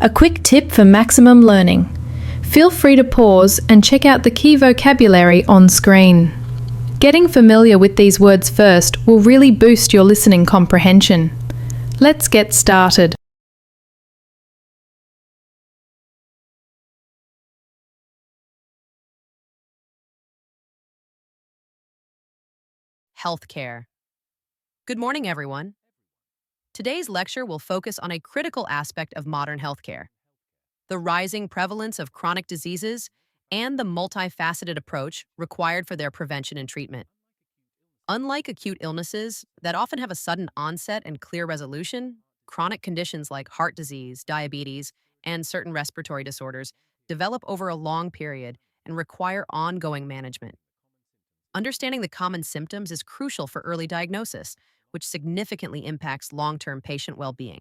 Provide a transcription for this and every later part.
A quick tip for maximum learning. Feel free to pause and check out the key vocabulary on screen. Getting familiar with these words first will really boost your listening comprehension. Let's get started. Healthcare. Good morning, everyone. Today's lecture will focus on a critical aspect of modern healthcare: the rising prevalence of chronic diseases and the multifaceted approach required for their prevention and treatment. Unlike acute illnesses that often have a sudden onset and clear resolution, chronic conditions like heart disease, diabetes, and certain respiratory disorders develop over a long period and require ongoing management. Understanding the common symptoms is crucial for early diagnosis, which significantly impacts long-term patient well-being.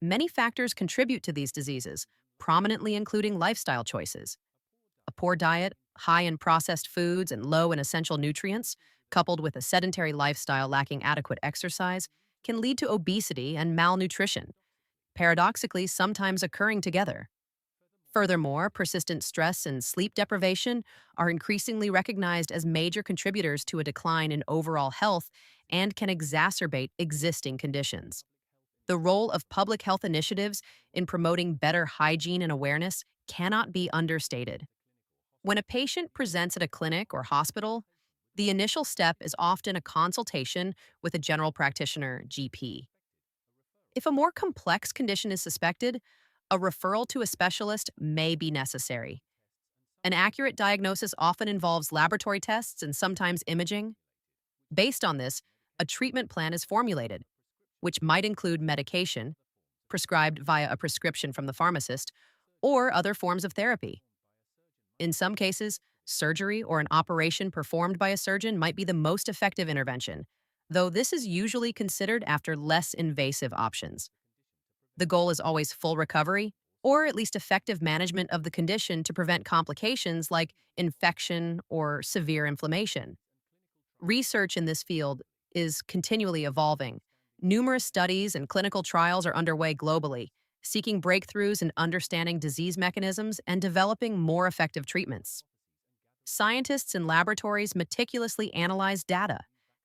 Many factors contribute to these diseases, prominently including lifestyle choices. A poor diet, high in processed foods and low in essential nutrients, coupled with a sedentary lifestyle lacking adequate exercise, can lead to obesity and malnutrition, paradoxically sometimes occurring together. Furthermore, persistent stress and sleep deprivation are increasingly recognized as major contributors to a decline in overall health and can exacerbate existing conditions. The role of public health initiatives in promoting better hygiene and awareness cannot be understated. When a patient presents at a clinic or hospital, the initial step is often a consultation with a general practitioner, GP. If a more complex condition is suspected, a referral to a specialist may be necessary. An accurate diagnosis often involves laboratory tests and sometimes imaging. Based on this, a treatment plan is formulated, which might include medication, prescribed via a prescription from the pharmacist, or other forms of therapy. In some cases, surgery or an operation performed by a surgeon might be the most effective intervention, though this is usually considered after less invasive options. The goal is always full recovery, or at least effective management of the condition to prevent complications like infection or severe inflammation. Research in this field is continually evolving. Numerous studies and clinical trials are underway globally, seeking breakthroughs in understanding disease mechanisms and developing more effective treatments. Scientists in laboratories meticulously analyze data,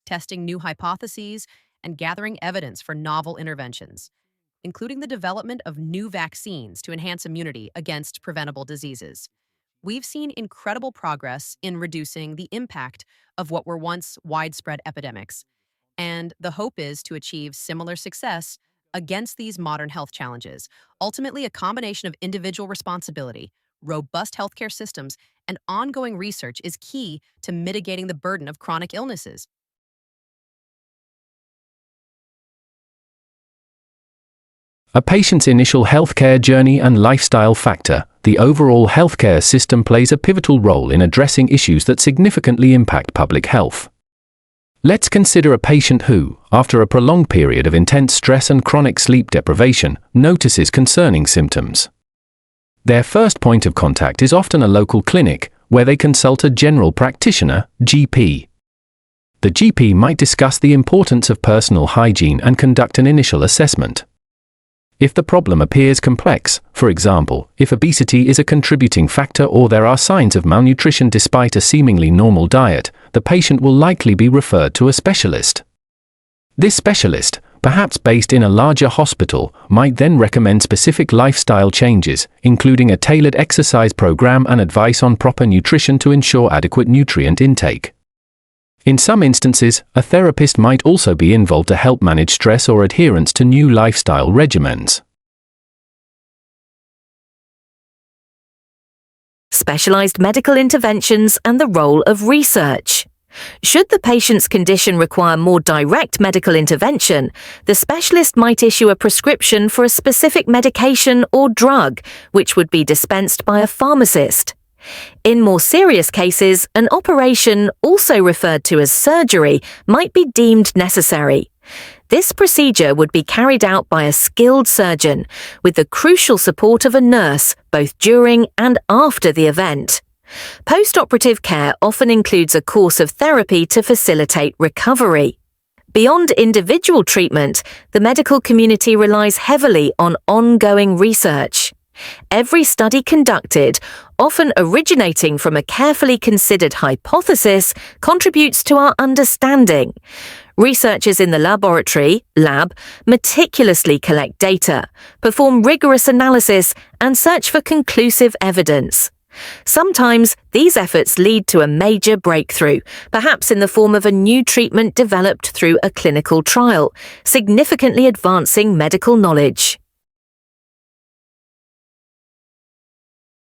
testing new hypotheses and gathering evidence for novel interventions, including the development of new vaccines to enhance immunity against preventable diseases. We've seen incredible progress in reducing the impact of what were once widespread epidemics, and the hope is to achieve similar success against these modern health challenges. Ultimately, a combination of individual responsibility, robust healthcare systems, and ongoing research is key to mitigating the burden of chronic illnesses. A patient's initial healthcare journey and lifestyle factor. The overall healthcare system plays a pivotal role in addressing issues that significantly impact public health. Let's consider a patient who, after a prolonged period of intense stress and chronic sleep deprivation, notices concerning symptoms. Their first point of contact is often a local clinic, where they consult a general practitioner, GP. The GP might discuss the importance of personal hygiene and conduct an initial assessment. If the problem appears complex, for example, if obesity is a contributing factor or there are signs of malnutrition despite a seemingly normal diet, the patient will likely be referred to a specialist. This specialist, perhaps based in a larger hospital, might then recommend specific lifestyle changes, including a tailored exercise program and advice on proper nutrition to ensure adequate nutrient intake. In some instances, a therapist might also be involved to help manage stress or adherence to new lifestyle regimens. Specialized medical interventions and the role of research. Should the patient's condition require more direct medical intervention, the specialist might issue a prescription for a specific medication or drug, which would be dispensed by a pharmacist. In more serious cases, an operation, also referred to as surgery, might be deemed necessary. This procedure would be carried out by a skilled surgeon, with the crucial support of a nurse, both during and after the event. Post-operative care often includes a course of therapy to facilitate recovery. Beyond individual treatment, the medical community relies heavily on ongoing research. Every study conducted, often originating from a carefully considered hypothesis, contributes to our understanding. Researchers in the laboratory, lab, meticulously collect data, perform rigorous analysis, and search for conclusive evidence. Sometimes these efforts lead to a major breakthrough, perhaps in the form of a new treatment developed through a clinical trial, significantly advancing medical knowledge.